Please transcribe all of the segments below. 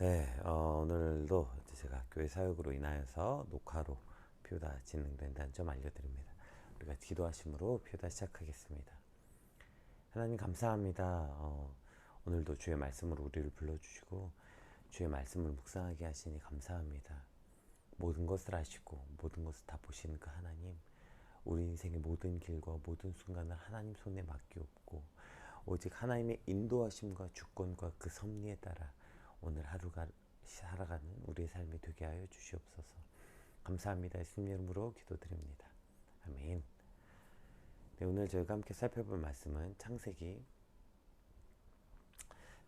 네, 오늘도 제가 교회 사역으로 인하여서 녹화로 표다 진행된다는 점 알려드립니다. 우리가 기도하심으로 표다 시작하겠습니다. 하나님 감사합니다. 오늘도 주의 말씀으로 우리를 불러주시고 주의 말씀을 묵상하게 하시니 감사합니다. 모든 것을 아시고 모든 것을 다 보시는 그 하나님, 우리 인생의 모든 길과 모든 순간을 하나님 손에 맡기옵고 오직 하나님의 인도하심과 주권과 그 섭리에 따라 오늘 하루가 살아가는 우리의 삶이 되게 하여 주시옵소서. 감사합니다. 예수님 이름으로 기도드립니다. 아멘. 네, 오늘 저희가 함께 살펴볼 말씀은 창세기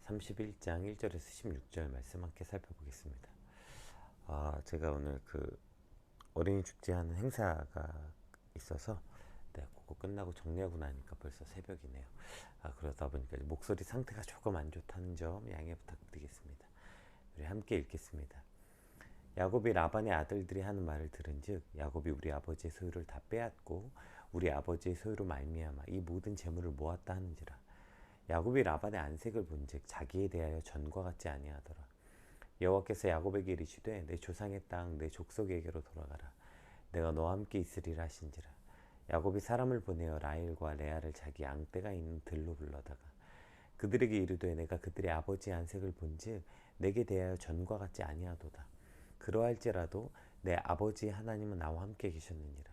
31장 1절에서 16절 말씀 함께 살펴보겠습니다. 제가 오늘 그 어린이 축제하는 행사가 있어서 그거 끝나고 정리하고 나니까 벌써 새벽이네요. 그러다 보니까 목소리 상태가 조금 안 좋다는 점 양해 부탁드리겠습니다. 우리 함께 읽겠습니다. 야곱이 라반의 아들들이 하는 말을 들은즉 야곱이 우리 아버지의 소유를 다 빼앗고 우리 아버지의 소유로 말미암아 이 모든 재물을 모았다 하는지라. 야곱이 라반의 안색을 본즉 자기에 대하여 전과 같지 아니하더라. 여호와께서 야곱에게 이르시되 내 조상의 땅 내 족속에게로 돌아가라. 내가 너와 함께 있으리라 하신지라. 야곱이 사람을 보내어 라헬과 레아를 자기 양떼가 있는 들로 불러다가 그들에게 이르되 내가 그들의 아버지의 안색을 본즉 내게 대하여 전과 같지 아니하도다. 그러할지라도 내 아버지의 하나님은 나와 함께 계셨느니라.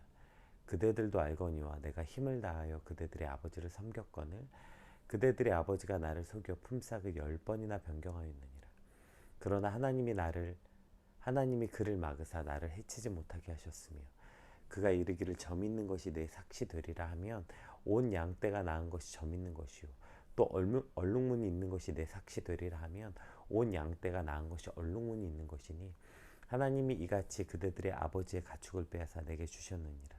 그대들도 알거니와 내가 힘을 다하여 그대들의 아버지를 섬겼거늘 그대들의 아버지가 나를 속여 품삯을 10번이나 변경하였느니라. 그러나 하나님이 그를 막으사 나를 해치지 못하게 하셨으며 그가 이르기를 점 있는 것이 내 삭시 되리라 하면 온 양떼가 낳은 것이 점 있는 것이요 또 얼룩무늬 있는 것이 내 삭시 되리라 하면 온 양떼가 낳은 것이 얼룩무늬 있는 것이니 하나님이 이같이 그대들의 아버지의 가축을 빼앗아 내게 주셨느니라.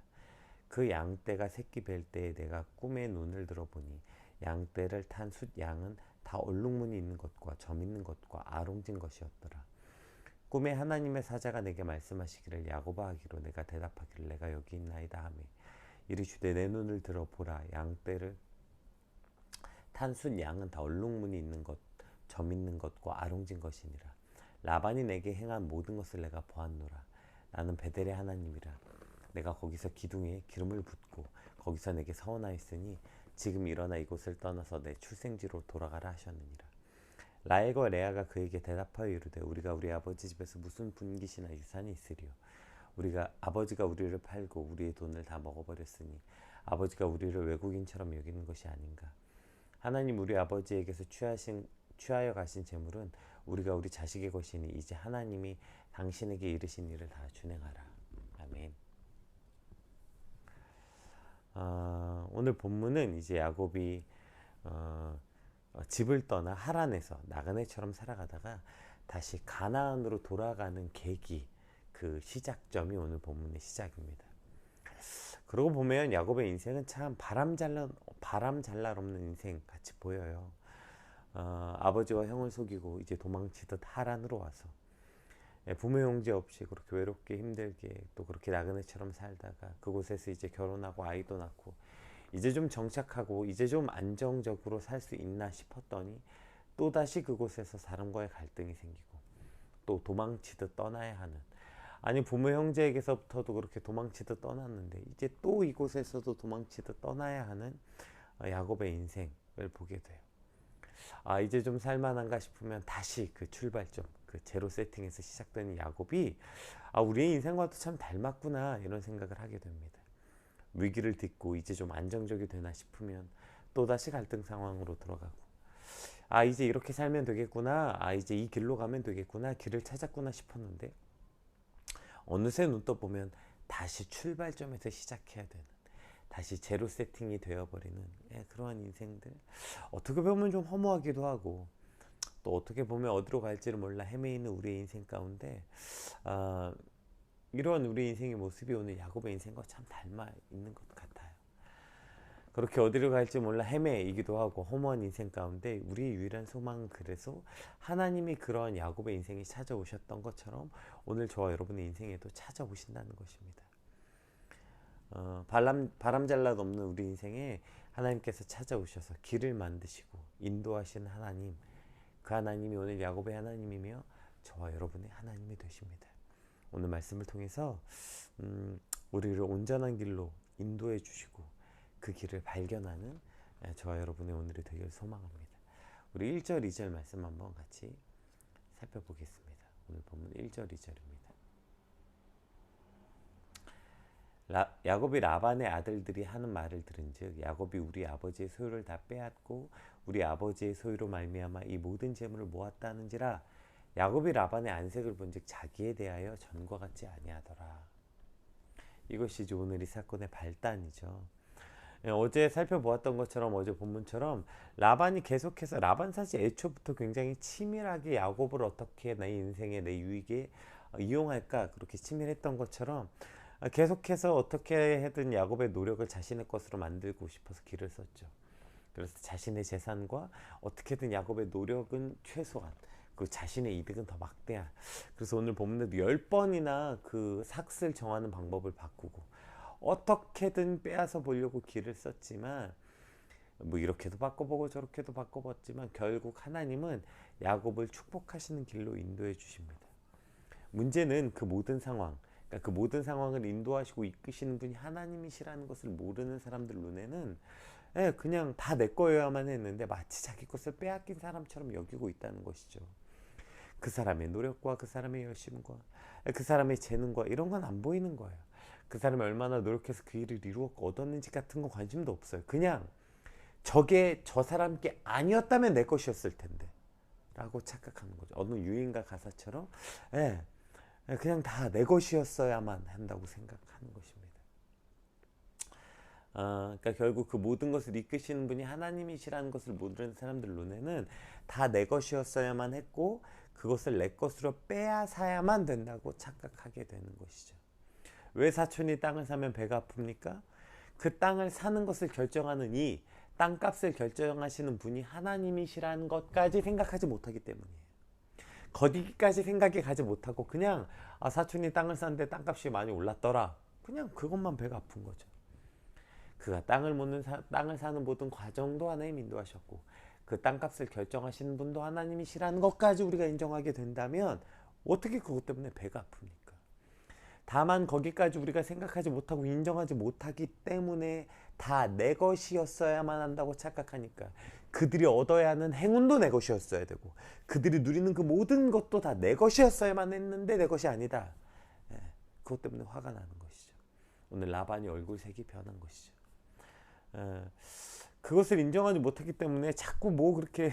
그 양떼가 새끼 뵐 때에 내가 꿈에 눈을 들어보니 양떼를 탄 숫 양은 다 얼룩무늬 있는 것과 점 있는 것과 아롱진 것이었더라. 꿈에 하나님의 사자가 내게 말씀하시기를 야곱아 하기로 내가 대답하기를 내가 여기 있나이다 하며 이르시되 내 눈을 들어 보라. 양떼를 탄 숫 양은 다 얼룩무늬 있는 것, 점 있는 것과 아롱진 것이니라. 라반이 내게 행한 모든 것을 내가 보았노라. 나는 베델의 하나님이라. 내가 거기서 기둥에 기름을 붓고 거기서 내게 서원하였으니 지금 일어나 이곳을 떠나서 내 출생지로 돌아가라 하셨느니라. 라헬과 레아가 그에게 대답하여 이르되 우리가 우리 아버지 집에서 무슨 분깃이나 유산이 있으리요. 아버지가 우리를 팔고 우리의 돈을 다 먹어버렸으니 아버지가 우리를 외국인처럼 여기는 것이 아닌가. 하나님 우리 아버지에게서 취하여 가신 재물은 우리가 우리 자식의 것이니 이제 하나님이 당신에게 이르신 일을 다 준행하라. 아멘. 오늘 본문은 이제 야곱이 집을 떠나 하란에서 나그네처럼 살아가다가 다시 가나안으로 돌아가는 계기, 그 시작점이 오늘 본문의 시작입니다. 그러고 보면 야곱의 인생은 참 바람잘날 없는 인생 같이 보여요. 아버지와 형을 속이고 이제 도망치듯 하란으로 와서 부모 형제 없이 그렇게 외롭게 힘들게 또 그렇게 나그네처럼 살다가 그곳에서 이제 결혼하고 아이도 낳고 이제 좀 정착하고 이제 좀 안정적으로 살 수 있나 싶었더니 또다시 그곳에서 사람과의 갈등이 생기고 또 도망치듯 떠나야 하는, 아니 부모 형제에게서부터도 그렇게 도망치듯 떠났는데 이제 또 이곳에서도 도망치듯 떠나야 하는 야곱의 인생을 보게 돼요. 이제 좀 살만한가 싶으면 다시 그 출발점, 그 제로 세팅에서 시작되는 야곱이 우리의 인생과도 참 닮았구나 이런 생각을 하게 됩니다. 위기를 딛고 이제 좀 안정적이 되나 싶으면 또다시 갈등 상황으로 들어가고 이제 이렇게 살면 되겠구나, 이제 이 길로 가면 되겠구나, 길을 찾았구나 싶었는데 어느새 눈 떠보면 다시 출발점에서 시작해야 되는, 다시 제로 세팅이 되어버리는 그러한 인생들, 어떻게 보면 좀 허무하기도 하고 또 어떻게 보면 어디로 갈지를 몰라 헤매이는 우리의 인생 가운데 이런 우리 인생의 모습이 오늘 야곱의 인생과 참 닮아 있는 것 같아요. 그렇게 어디로 갈지 몰라 헤매이기도 하고 허무한 인생 가운데 우리의 유일한 소망은 그래서 하나님이 그러한 야곱의 인생이 찾아오셨던 것처럼 오늘 저와 여러분의 인생에도 찾아오신다는 것입니다. 바람잘날 없는 우리 인생에 하나님께서 찾아오셔서 길을 만드시고 인도하시는 하나님, 그 하나님이 오늘 야곱의 하나님이며 저와 여러분의 하나님이 되십니다. 오늘 말씀을 통해서 우리를 온전한 길로 인도해 주시고 그 길을 발견하는 저와 여러분의 오늘이 되길 소망합니다. 우리 1절 2절 말씀 한번 같이 살펴보겠습니다. 오늘 본문 1절 2절입니다. 야곱이 라반의 아들들이 하는 말을 들은즉 야곱이 우리 아버지의 소유를 다 빼앗고 우리 아버지의 소유로 말미암아 이 모든 재물을 모았다 하는지라. 야곱이 라반의 안색을 본즉 자기에 대하여 전과 같지 아니하더라. 이것이 이제 오늘 이 사건의 발단이죠. 어제 살펴보았던 것처럼 어제 본문처럼 라반이 계속해서 라반 사실 애초부터 굉장히 치밀하게 야곱을 어떻게 내 인생에 내 유익에 이용할까 그렇게 치밀했던 것처럼 계속해서 어떻게 해든 야곱의 노력을 자신의 것으로 만들고 싶어서 길을 썼죠. 그래서 자신의 재산과 어떻게든 야곱의 노력은 최소한 그 자신의 이득은 더 막대한. 그래서 오늘 본문에도 10번이나 그 삭슬 정하는 방법을 바꾸고 어떻게든 빼앗아 보려고 길을 썼지만 뭐 이렇게도 바꿔보고 저렇게도 바꿔봤지만 결국 하나님은 야곱을 축복하시는 길로 인도해 주십니다. 문제는 그 모든 상황, 그러니까 그 모든 상황을 인도하시고 이끄시는 분이 하나님이시라는 것을 모르는 사람들 눈에는 그냥 다 내 거여야만 했는데 마치 자기 것을 빼앗긴 사람처럼 여기고 있다는 것이죠. 그 사람의 노력과 그 사람의 열심과 그 사람의 재능과 이런 건 안 보이는 거예요. 그 사람이 얼마나 노력해서 그 일을 이루었고 얻었는지 같은 건 관심도 없어요. 그냥 저게 저 사람께 아니었다면 내 것이었을 텐데 라고 착각하는 거죠. 어느 유행가 가사처럼 그냥 다 내 것이었어야만 한다고 생각하는 것입니다. 그러니까 결국 그 모든 것을 이끄시는 분이 하나님이시라는 것을 모르는 사람들 눈에는 다 내 것이었어야만 했고 그것을 내 것으로 빼앗아야만 된다고 착각하게 되는 것이죠. 왜 사촌이 땅을 사면 배가 아픕니까? 그 땅을 사는 것을 결정하는 이 땅값을 결정하시는 분이 하나님이시라는 것까지 생각하지 못하기 때문이에요. 거기까지 생각이 가지 못하고 그냥 사촌이 땅을 샀는데 땅값이 많이 올랐더라. 그냥 그것만 배가 아픈 거죠. 그가 땅을 사는 모든 과정도 하나님 인도하셨고 그 땅값을 결정하시는 분도 하나님이시라는 것까지 우리가 인정하게 된다면 어떻게 그것 때문에 배가 아픕니까? 다만 거기까지 우리가 생각하지 못하고 인정하지 못하기 때문에 다 내 것이었어야만 한다고 착각하니까 그들이 얻어야 하는 행운도 내 것이었어야 되고 그들이 누리는 그 모든 것도 다 내 것이었어야만 했는데 내 것이 아니다. 그것 때문에 화가 나는 것이죠. 오늘 라반이 얼굴색이 변한 것이죠. 그것을 인정하지 못하기 때문에 자꾸 뭐 그렇게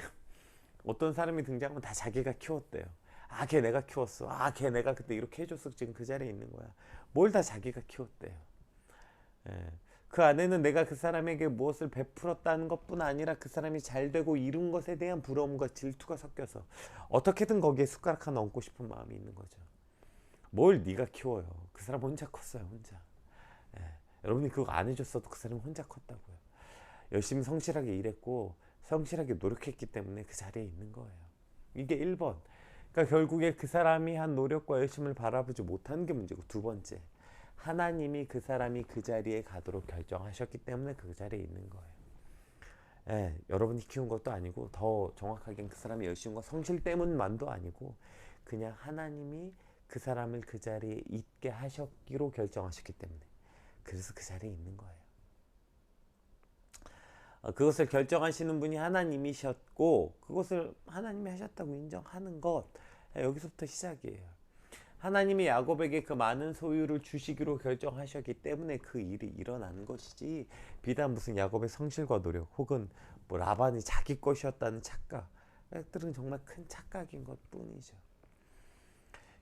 어떤 사람이 등장하면 다 자기가 키웠대요. 걔 내가 키웠어. 걔 내가 그때 이렇게 해줬어. 지금 그 자리에 있는 거야. 뭘 다 자기가 키웠대요. 그 안에는 내가 그 사람에게 무엇을 베풀었다는 것뿐 아니라 그 사람이 잘 되고 이룬 것에 대한 부러움과 질투가 섞여서 어떻게든 거기에 숟가락 하나 얹고 싶은 마음이 있는 거죠. 뭘 네가 키워요. 그 사람 혼자 컸어요. 혼자. 여러분이 그거 안 해줬어도 그 사람이 혼자 컸다고요. 열심히 성실하게 일했고 성실하게 노력했기 때문에 그 자리에 있는 거예요. 이게 1번. 그러니까 결국에 그 사람이 한 노력과 열심을 바라보지 못하는 게 문제고, 두 번째, 하나님이 그 사람이 그 자리에 가도록 결정하셨기 때문에 그 자리에 있는 거예요. 여러분이 키운 것도 아니고, 더 정확하게는 그 사람의 열심과 성실 때문만도 아니고 그냥 하나님이 그 사람을 그 자리에 있게 하셨기로 결정하셨기 때문에 그래서 그 자리에 있는 거예요. 그것을 결정하시는 분이 하나님이셨고 그것을 하나님이 하셨다고 인정하는 것, 여기서부터 시작이에요. 하나님이 야곱에게 그 많은 소유를 주시기로 결정하셨기 때문에 그 일이 일어난 것이지, 비단 무슨 야곱의 성실과 노력 혹은 뭐 라반이 자기 것이었다는 착각들은 정말 큰 착각인 것 뿐이죠.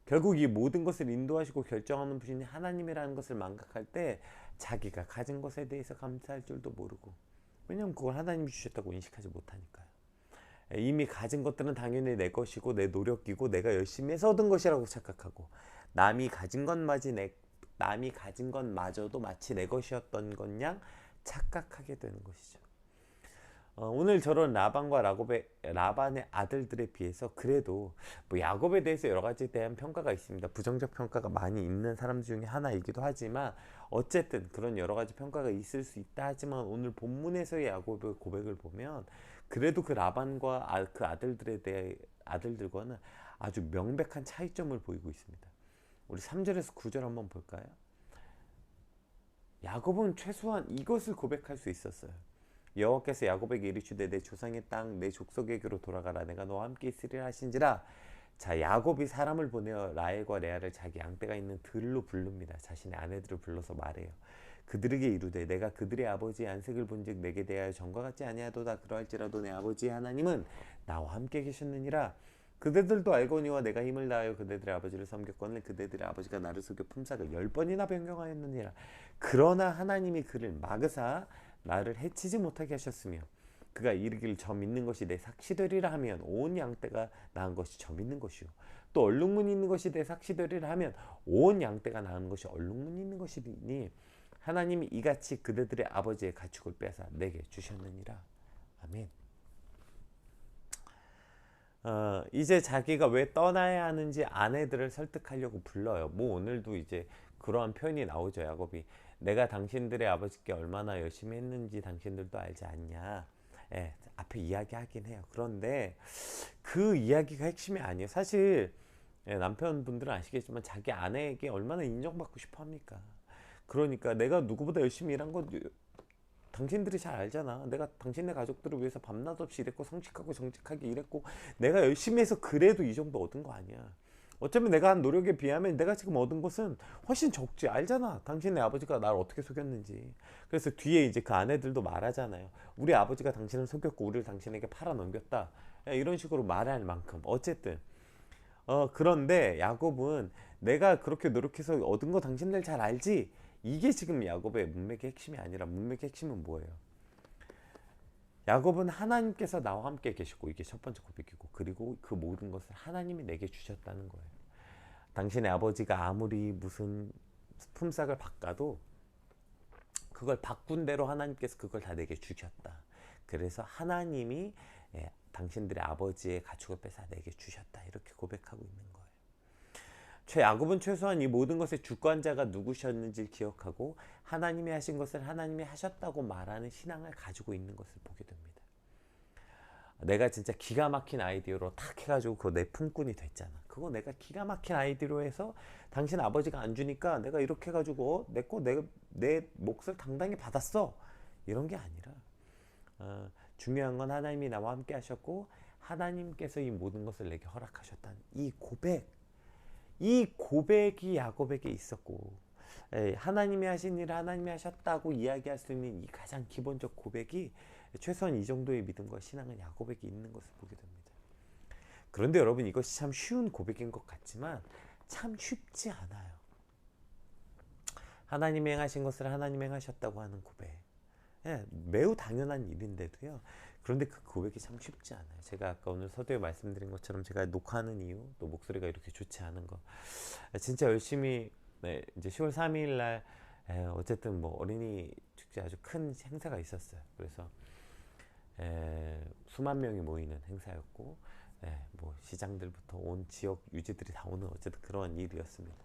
결국 이 모든 것을 인도하시고 결정하는 분이 하나님이라는 것을 망각할 때 자기가 가진 것에 대해서 감사할 줄도 모르고, 왜냐하면 그걸 하나님이 주셨다고 인식하지 못하니까요. 이미 가진 것들은 당연히 내 것이고 내 노력이고 내가 열심히 해서 얻은 것이라고 착각하고, 남이 가진 것마저도 마치 내 것이었던 것양 착각하게 되는 것이죠. 오늘 저런 라반의 아들들에 비해서 그래도 뭐 야곱에 대해서 여러 가지에 대한 평가가 있습니다. 부정적 평가가 많이 있는 사람 중에 하나이기도 하지만 어쨌든 그런 여러 가지 평가가 있을 수 있다 하지만, 오늘 본문에서의 야곱의 고백을 보면 그래도 그 라반과 그 아들들과는 아주 명백한 차이점을 보이고 있습니다. 우리 3절에서 9절 한번 볼까요? 야곱은 최소한 이것을 고백할 수 있었어요. 여호와께서 야곱에게 이르시되 내 조상의 땅 내 족속에게로 돌아가라. 내가 너와 함께 있으리라 하신지라. 자, 야곱이 사람을 보내어 라헬과 레아를 자기 양떼가 있는 들로 부릅니다. 자신의 아내들을 불러서 말해요. 그들에게 이르되 내가 그들의 아버지의 안색을 본즉 내게 대하여 전과 같지 아니하도다. 그러할지라도 내 아버지의 하나님은 나와 함께 계셨느니라. 그대들도 알거니와 내가 힘을 다하여 그대들의 아버지를 섬겼거늘 그대들의 아버지가 나를 속여 품삯을 10번이나 변경하였느니라. 그러나 하나님이 그를 막으사 나를 해치지 못하게 하셨으며 그가 이르기를 저 믿는 것이 내 삭시 되리라 하면 온 양떼가 낳은 것이 저 믿는 것이요 또 얼룩무늬 있는 것이 내 삭시 되리라 하면 온 양떼가 낳은 것이 얼룩무늬 있는 것이니 하나님이 이같이 그대들의 아버지의 가축을 빼앗아 내게 주셨느니라. 아멘. 이제 자기가 왜 떠나야 하는지 아내들을 설득하려고 불러요. 뭐 오늘도 이제 그러한 표현이 나오죠. 야곱이 내가 당신들의 아버지께 얼마나 열심히 했는지 당신들도 알지 않냐. 예, 앞에 이야기하긴 해요. 그런데 그 이야기가 핵심이 아니에요. 사실 남편분들은 아시겠지만 자기 아내에게 얼마나 인정받고 싶어 합니까? 그러니까 내가 누구보다 열심히 일한 건 당신들이 잘 알잖아. 내가 당신네 가족들을 위해서 밤낮 없이 일했고 성직하고 정직하게 일했고 내가 열심히 해서 그래도 이 정도 얻은 거 아니야. 어쩌면 내가 한 노력에 비하면 내가 지금 얻은 것은 훨씬 적지. 알잖아. 당신네 아버지가 나를 어떻게 속였는지. 그래서 뒤에 이제 그 아내들도 말하잖아요. 우리 아버지가 당신을 속였고 우리를 당신에게 팔아넘겼다. 이런 식으로 말할 만큼 어쨌든 그런데 야곱은 내가 그렇게 노력해서 얻은 거 당신들 잘 알지? 이게 지금 야곱의 문맥의 핵심이 아니라 문맥의 핵심은 뭐예요? 야곱은 하나님께서 나와 함께 계시고 이게 첫 번째 고백이고 그리고 그 모든 것을 하나님이 내게 주셨다는 거예요. 당신의 아버지가 아무리 무슨 품삯을 바꿔도 그걸 바꾼 대로 하나님께서 그걸 다 내게 주셨다. 그래서 하나님이 당신들의 아버지의 가축을 뺏어 내게 주셨다. 이렇게 고백하고 있는 거예요. 야곱은 최소한 이 모든 것의 주권자가 누구셨는지를 기억하고 하나님이 하신 것을 하나님이 하셨다고 말하는 신앙을 가지고 있는 것을 보게 됩니다. 내가 진짜 기가 막힌 아이디어로 탁 해가지고 그거 내 품꾼이 됐잖아. 그거 내가 기가 막힌 아이디어로 해서 당신 아버지가 안 주니까 내가 이렇게 해가지고 내 몫을 당당히 받았어. 이런 게 아니라 중요한 건 하나님이 나와 함께 하셨고 하나님께서 이 모든 것을 내게 허락하셨다는 이 고백이 야곱에게 있었고 하나님이 하신 일을 하나님이 하셨다고 이야기할 수 있는 이 가장 기본적 고백이 최소한 이 정도의 믿음과 신앙은 야곱에게 있는 것을 보게 됩니다. 그런데 여러분 이것이 참 쉬운 고백인 것 같지만 참 쉽지 않아요. 하나님이 행하신 것을 하나님이 행하셨다고 하는 고백 매우 당연한 일인데도요. 그런데 그 고백이 참 쉽지 않아요. 제가 아까 오늘 서두에 말씀드린 것처럼 제가 녹화하는 이유 또 목소리가 이렇게 좋지 않은 거 진짜 열심히 이제 10월 3일 날 어쨌든 뭐 어린이 축제 아주 큰 행사가 있었어요. 그래서 수만 명이 모이는 행사였고 뭐 시장들부터 온 지역 유지들이 다 오는 어쨌든 그런 일이었습니다.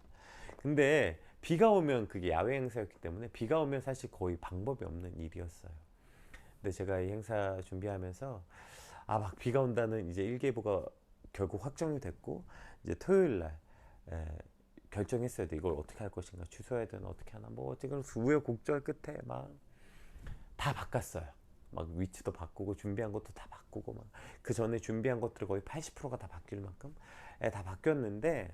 근데 비가 오면 그게 야외 행사였기 때문에 비가 오면 사실 거의 방법이 없는 일이었어요. 근데 제가 이 행사 준비하면서 막 비가 온다는 이제 일기예보가 결국 확정이 됐고 이제 토요일 날 결정했어야 돼. 이걸 어떻게 할 것인가, 취소해야 되나, 어떻게 하나, 뭐 지금 우여곡절 끝에 막 다 바꿨어요. 막 위치도 바꾸고 준비한 것도 다 바꾸고 막 그 전에 준비한 것들 거의 80%가 다 바뀔 만큼 다 바뀌었는데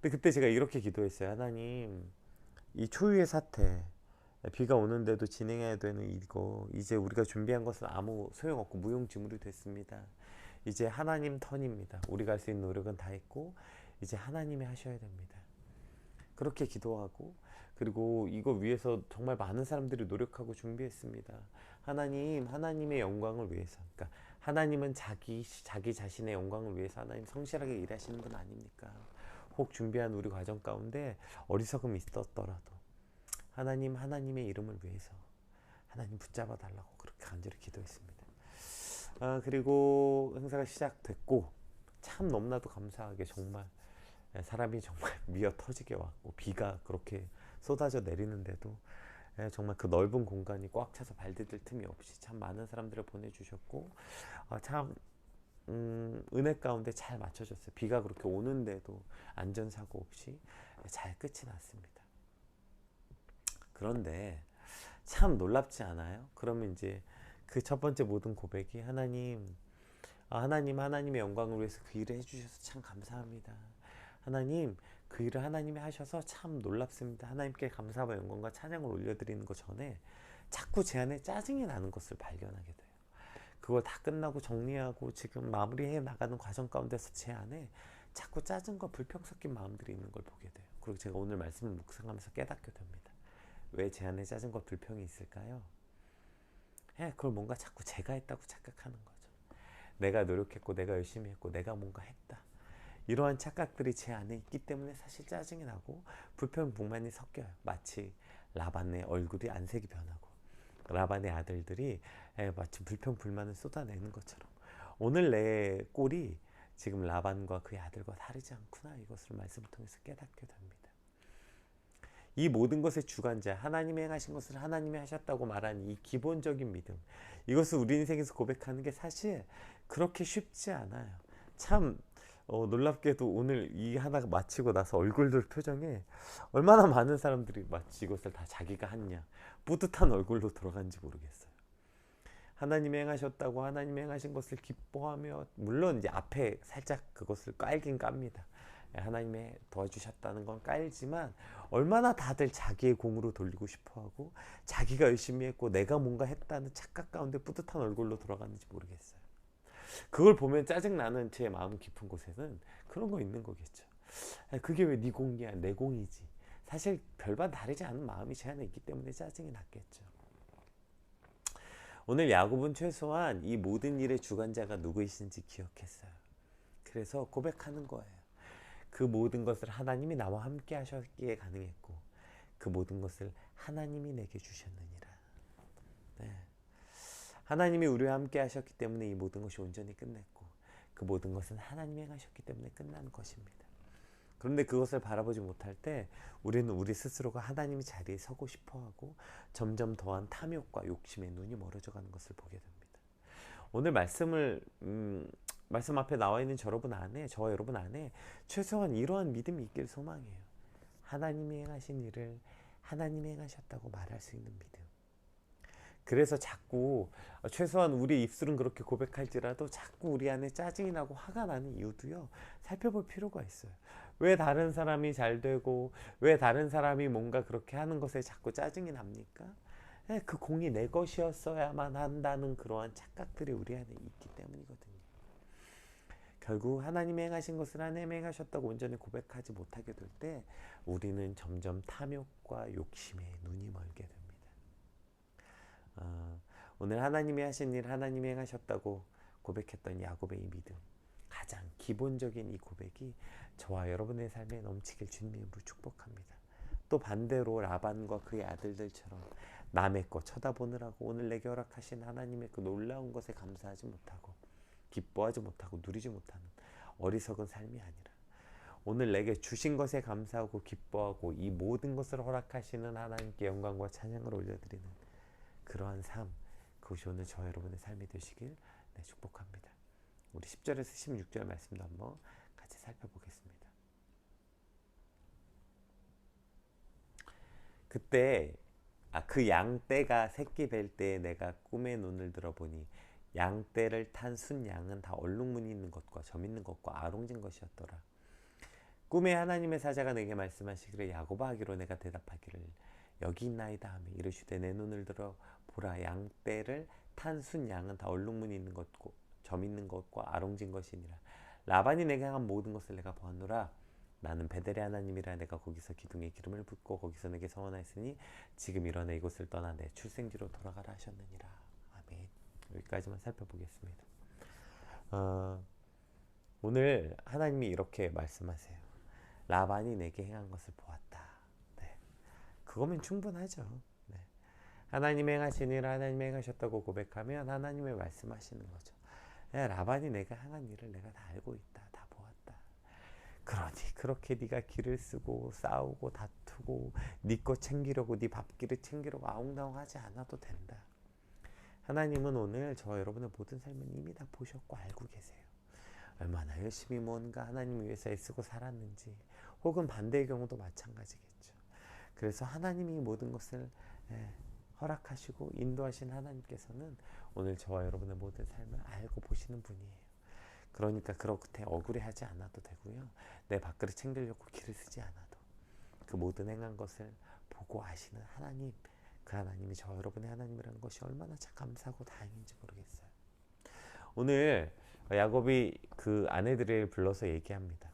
근데 그때 제가 이렇게 기도했어요. 하나님, 이 초유의 사태 비가 오는데도 진행해야 되는 이거 이제 우리가 준비한 것은 아무 소용없고 무용지물이 됐습니다. 이제 하나님 턴입니다. 우리가 할 수 있는 노력은 다 했고 이제 하나님이 하셔야 됩니다. 그렇게 기도하고 그리고 이거 위해서 정말 많은 사람들이 노력하고 준비했습니다. 하나님, 하나님의 영광을 위해서. 그러니까 하나님은 자기 자신의 영광을 위해서 하나님 성실하게 일하시는 분 아닙니까? 혹 준비한 우리 과정 가운데 어리석음이 있었더라도 하나님, 하나님의 이름을 위해서 하나님 붙잡아 달라고 그렇게 간절히 기도했습니다. 그리고 행사가 시작됐고 참 너무나도 감사하게 정말 사람이 정말 미어 터지게 왔고 비가 그렇게 쏟아져 내리는데도 정말 그 넓은 공간이 꽉 차서 발 디딜 틈이 없이 참 많은 사람들을 보내주셨고 참 은혜 가운데 잘 맞춰줬어요. 비가 그렇게 오는데도 안전사고 없이 잘 끝이 났습니다. 그런데 참 놀랍지 않아요? 그러면 이제 그 첫 번째 모든 고백이 하나님의 영광을 위해서 그 일을 해주셔서 참 감사합니다. 하나님, 그 일을 하나님이 하셔서 참 놀랍습니다. 하나님께 감사와 영광과 찬양을 올려드리는 것 전에 자꾸 제 안에 짜증이 나는 것을 발견하게 돼요. 그걸 다 끝나고 정리하고 지금 마무리해 나가는 과정 가운데서 제 안에 자꾸 짜증과 불평 섞인 마음들이 있는 걸 보게 돼요. 그리고 제가 오늘 말씀을 묵상하면서 깨닫게 됩니다. 왜 제 안에 짜증과 불평이 있을까요? 그걸 뭔가 자꾸 제가 했다고 착각하는 거죠. 내가 노력했고 내가 열심히 했고 내가 뭔가 했다. 이러한 착각들이 제 안에 있기 때문에 사실 짜증이 나고 불평 불만이 섞여요. 마치 라반의 얼굴이 안색이 변하고 라반의 아들들이 마치 불평 불만을 쏟아내는 것처럼 오늘 내 꼴이 지금 라반과 그의 아들과 다르지 않구나. 이것을 말씀을 통해서 깨닫게 됩니다. 이 모든 것의 주관자 하나님이 행하신 것을 하나님이 하셨다고 말하는 이 기본적인 믿음, 이것을 우리 인생에서 고백하는 게 사실 그렇게 쉽지 않아요. 참 놀랍게도 오늘 이 하나가 마치고 나서 얼굴들 표정에 얼마나 많은 사람들이 마치 이것을 다 자기가 했냐 뿌듯한 얼굴로 돌아간지 모르겠어요. 하나님이 행하셨다고 하나님이 행하신 것을 기뻐하며, 물론 이제 앞에 살짝 그것을 깔긴 깝니다. 하나님이 도와주셨다는 건 깔지만 얼마나 다들 자기의 공으로 돌리고 싶어하고 자기가 열심히 했고 내가 뭔가 했다는 착각 가운데 뿌듯한 얼굴로 돌아가는지 모르겠어요. 그걸 보면 짜증나는 제 마음 깊은 곳에는 그런 거 있는 거겠죠. 그게 왜 네 공이야, 내 공이지. 사실 별반 다르지 않은 마음이 제 안에 있기 때문에 짜증이 났겠죠. 오늘 야곱은 최소한 이 모든 일의 주관자가 누구이신지 기억했어요. 그래서 고백하는 거예요. 그 모든 것을 하나님이 나와 함께 하셨기에 가능했고 그 모든 것을 하나님이 내게 주셨느니라. 네. 하나님이 우리와 함께 하셨기 때문에 이 모든 것이 온전히 끝냈고 그 모든 것은 하나님이 행하셨기 때문에 끝난 것입니다. 그런데 그것을 바라보지 못할 때 우리는 우리 스스로가 하나님의 자리에 서고 싶어하고 점점 더한 탐욕과 욕심에 눈이 멀어져 가는 것을 보게 됩니다. 오늘 말씀 앞에 나와 있는 저와 여러분 안에 최소한 이러한 믿음이 있길 소망해요. 하나님이 행하신 일을 하나님이 행하셨다고 말할 수 있는 믿음. 그래서 자꾸 최소한 우리 입술은 그렇게 고백할지라도 자꾸 우리 안에 짜증이 나고 화가 나는 이유도요, 살펴볼 필요가 있어요. 왜 다른 사람이 잘 되고 왜 다른 사람이 뭔가 그렇게 하는 것에 자꾸 짜증이 납니까? 그 공이 내 것이었어야만 한다는 그러한 착각들이 우리 안에 있기 때문이거든요. 결국 하나님이 행하신 것을 하나님이 행하셨다고 온전히 고백하지 못하게 될 때 우리는 점점 탐욕과 욕심에 눈이 멀게 됩니다. 오늘 하나님이 하신 일 하나님이 행하셨다고 고백했던 야곱의 이 믿음, 가장 기본적인 이 고백이 저와 여러분의 삶에 넘치길 주님으로 축복합니다. 또 반대로 라반과 그의 아들들처럼 남의 것 쳐다보느라고 오늘 내게 허락하신 하나님의 그 놀라운 것에 감사하지 못하고 기뻐하지 못하고 누리지 못하는 어리석은 삶이 아니라 오늘 내게 주신 것에 감사하고 기뻐하고 이 모든 것을 허락하시는 하나님께 영광과 찬양을 올려드리는 그러한 삶, 그것이 오늘 저 여러분의 삶이 되시길 축복합니다. 우리 10절에서 16절 말씀도 한번 같이 살펴보겠습니다. 그때 그 양떼가 새끼 뵐 때에 내가 꿈에 눈을 들어보니 양떼를 탄 순양은 다 얼룩무늬 있는 것과 점 있는 것과 아롱진 것이었더라. 꿈에 하나님의 사자가 내게 말씀하시기를 야곱아 하기로 내가 대답하기를 여기 있나이다 하며 이르시되 내 눈을 들어 보라 양떼를 탄 순양은 다 얼룩무늬 있는 것고 점 있는 것과 아롱진 것이니라. 라반이 내게 한 모든 것을 내가 보았노라. 나는 베델의 하나님이라 내가 거기서 기둥에 기름을 붓고 거기서 내게 서원하였으니 지금 일어나 이곳을 떠나 내 출생지로 돌아가라 하셨느니라. 아멘. 여기까지만 살펴보겠습니다. 오늘 하나님이 이렇게 말씀하세요. 라반이 내게 행한 것을 보았다. 네. 그거면 충분하죠. 네. 하나님이 행하신 일을 하나님이 행하셨다고 고백하면 하나님의 말씀하시는 거죠. 라반이 내가 행한 일을 내가 다 알고 있다. 다 보았다. 그러니 그렇게 네가 길을 쓰고 싸우고 다투고 네 거 챙기려고 네 밥기를 챙기려고 아웅다웅하지 않아도 된다. 하나님은 오늘 저 여러분의 모든 삶은 이미 다 보셨고 알고 계세요. 얼마나 열심히 뭔가 하나님 위해서 애쓰고 살았는지, 혹은 반대의 경우도 마찬가지겠죠. 그래서 하나님이 모든 것을 허락하시고 인도하신 하나님께서는 오늘 저와 여러분의 모든 삶을 알고 보시는 분이에요. 그러니까 그렇게 억울해하지 않아도 되고요. 내 밥그릇 챙기려고 기를 쓰지 않아도 그 모든 행한 것을 보고 아시는 하나님, 그 하나님이 저 여러분의 하나님이라는 것이 얼마나 참 감사하고 다행인지 모르겠어요. 오늘 야곱이 그 아내들을 불러서 얘기합니다.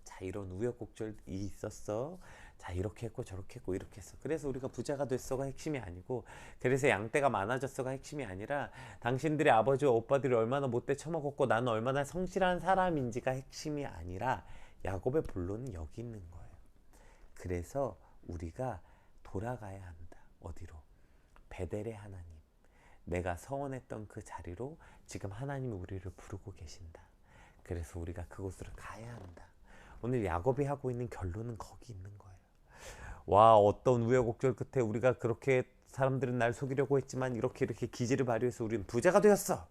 자, 이런 우여곡절이 있었어. 자, 이렇게 했고 저렇게 했고 이렇게 했어. 그래서 우리가 부자가 됐어가 핵심이 아니고, 그래서 양떼가 많아졌어가 핵심이 아니라, 당신들의 아버지와 오빠들이 얼마나 못돼 처먹었고 나는 얼마나 성실한 사람인지가 핵심이 아니라, 야곱의 본론은 여기 있는 거예요. 그래서 우리가 돌아가야 한다. 어디로? 베델의 하나님, 내가 서원했던 그 자리로 지금 하나님이 우리를 부르고 계신다. 그래서 우리가 그곳으로 가야 한다. 오늘 야곱이 하고 있는 결론은 거기 있는 거예요. 와, 어떤 우여곡절 끝에 우리가 그렇게 사람들은 날 속이려고 했지만 이렇게 기지를 발휘해서 우리는 부자가 되었어.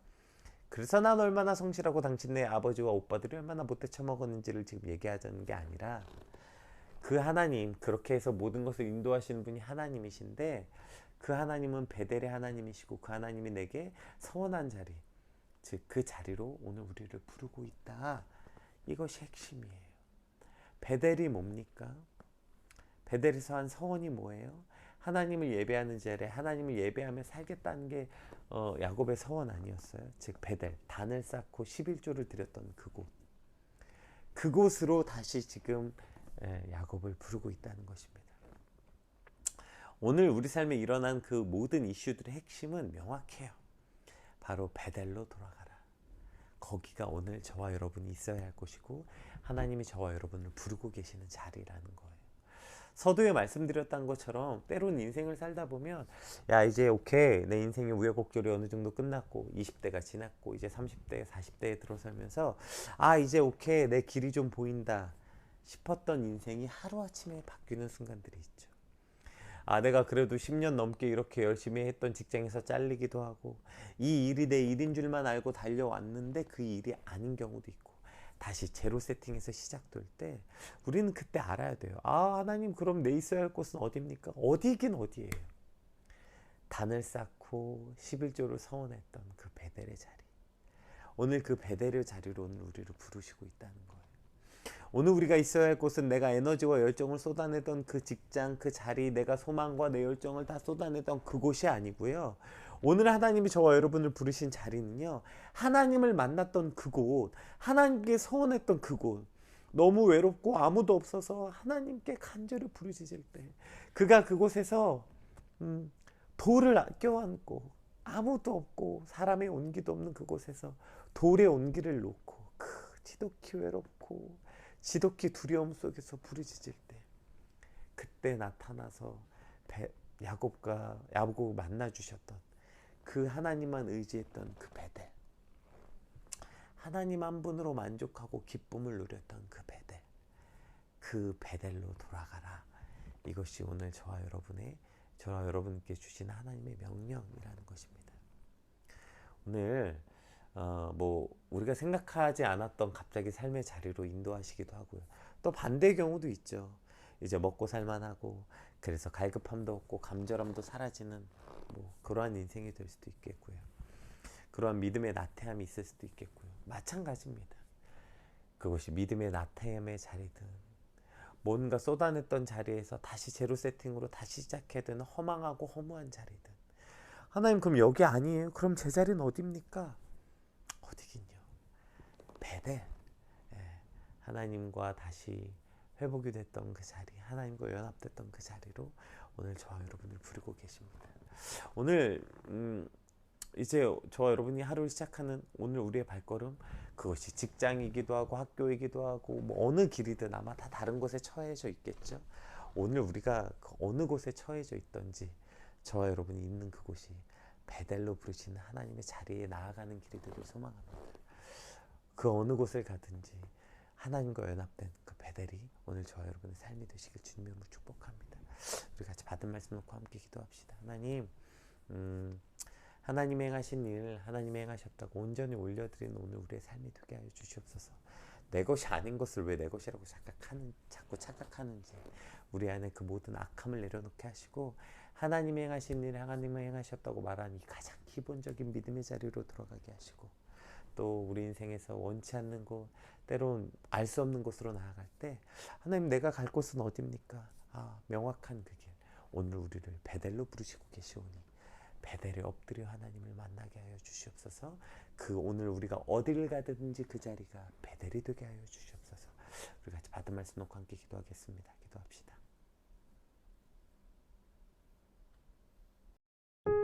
그래서 난 얼마나 성실하고 당신네 아버지와 오빠들이 얼마나 못돼 처먹었는지를 지금 얘기하자는 게 아니라, 그 하나님, 그렇게 해서 모든 것을 인도하시는 분이 하나님이신데, 그 하나님은 베델의 하나님이시고 그 하나님이 내게 서원한 자리, 즉 그 자리로 오늘 우리를 부르고 있다. 이것이 핵심이에요. 베델이 뭡니까? 베델에서 한 서원이 뭐예요? 하나님을 예배하는 자리에 하나님을 예배하며 살겠다는 게 야곱의 서원 아니었어요? 즉 베델, 단을 쌓고 11조를 드렸던 그곳, 그곳으로 다시 지금 야곱을 부르고 있다는 것입니다. 오늘 우리 삶에 일어난 그 모든 이슈들의 핵심은 명확해요. 바로 베델로 돌아가라. 거기가 오늘 저와 여러분이 있어야 할 곳이고 하나님이 저와 여러분을 부르고 계시는 자리라는 거예요. 서두에 말씀드렸던 것처럼 때론 인생을 살다 보면, 야, 이제 오케이, 내 인생의 우여곡절이 어느 정도 끝났고 20대가 지났고 이제 30대 40대에 들어서면서 아, 이제 오케이, 내 길이 좀 보인다 싶었던 인생이 하루아침에 바뀌는 순간들이 있죠. 아, 내가 그래도 10년 넘게 이렇게 열심히 했던 직장에서 잘리기도 하고, 이 일이 내 일인 줄만 알고 달려왔는데 그 일이 아닌 경우도 있고, 다시 제로 세팅에서 시작될 때 우리는 그때 알아야 돼요. 아, 하나님, 그럼 내 있어야 할 곳은 어디입니까? 어디긴 어디예요. 단을 쌓고 11조를 서원했던 그 베델의 자리, 오늘 그 베델의 자리로 오늘 우리를 부르시고 있다는 거예요. 오늘 우리가 있어야 할 곳은 내가 에너지와 열정을 쏟아내던 그 직장, 그 자리, 내가 소망과 내 열정을 다 쏟아내던 그곳이 아니고요. 오늘 하나님이 저와 여러분을 부르신 자리는요, 하나님을 만났던 그곳, 하나님께 서원했던 그곳, 너무 외롭고 아무도 없어서 하나님께 간절히 부르짖을 때 그가 그곳에서 돌을 껴안고, 아무도 없고 사람의 온기도 없는 그곳에서 돌의 온기를 놓고 지독히 외롭고 지독히 두려움 속에서 부르짖을 때, 그때 나타나서 야곱 만나 주셨던 그 하나님만 의지했던 그 베델, 하나님 한 분으로 만족하고 기쁨을 누렸던 그 베델, 그 베델로 돌아가라. 이것이 오늘 저와 여러분께 주신 하나님의 명령이라는 것입니다. 오늘 우리가 생각하지 않았던 갑자기 삶의 자리로 인도하시기도 하고요. 또 반대의 경우도 있죠. 이제 먹고 살만하고 그래서 갈급함도 없고 감절함도 사라지는 그러한 인생이 될 수도 있겠고요. 그러한 믿음의 나태함이 있을 수도 있겠고요. 마찬가지입니다. 그것이 믿음의 나태함의 자리든 뭔가 쏟아냈던 자리에서 다시 제로 세팅으로 다시 시작해야 되는 허망하고 허무한 자리든, 하나님, 그럼 여기 아니에요? 그럼 제 자리는 어디입니까? 어디긴요? 베델. 하나님과 다시 회복이 됐던 그 자리, 하나님과 연합됐던 그 자리로 오늘 저와 여러분을 부르고 계십니다. 오늘 이제 저와 여러분이 하루를 시작하는 오늘 우리의 발걸음, 그것이 직장이기도 하고 학교이기도 하고 어느 길이든 아마 다 다른 곳에 처해져 있겠죠. 오늘 우리가 어느 곳에 처해져 있던지 저와 여러분이 있는 그곳이 베델로 부르시는 하나님의 자리에 나아가는 길이 되길 소망합니다. 그 어느 곳을 가든지 하나님과 연합된 그 베델이 오늘 저와 여러분의 삶이 되시길 주님의 이름으로 축복합니다. 우리 같이 받은 말씀 놓고 함께 기도합시다. 하나님, 하나님이 행하신 일, 하나님이 행하셨다고 온전히 올려드리는 오늘 우리의 삶이 되게 하여 주시옵소서. 내 것이 아닌 것을 왜 내 것이라고 자꾸 착각하는지 우리 안에 그 모든 악함을 내려놓게 하시고, 하나님이 행하신 일, 하나님이 행하셨다고 말하니 가장 기본적인 믿음의 자리로 들어가게 하시고, 또 우리 인생에서 원치 않는 곳, 때론 알 수 없는 곳으로 나아갈 때 하나님, 내가 갈 곳은 어디입니까? 명확한 그 길, 오늘 우리를 베델로 부르시고 계시오니 베델에 엎드려 하나님을 만나게 하여 주시옵소서. 그 오늘 우리가 어디를 가든지 그 자리가 베델이 되게 하여 주시옵소서. 우리 같이 받은 말씀 놓고 함께 기도하겠습니다. 기도합시다.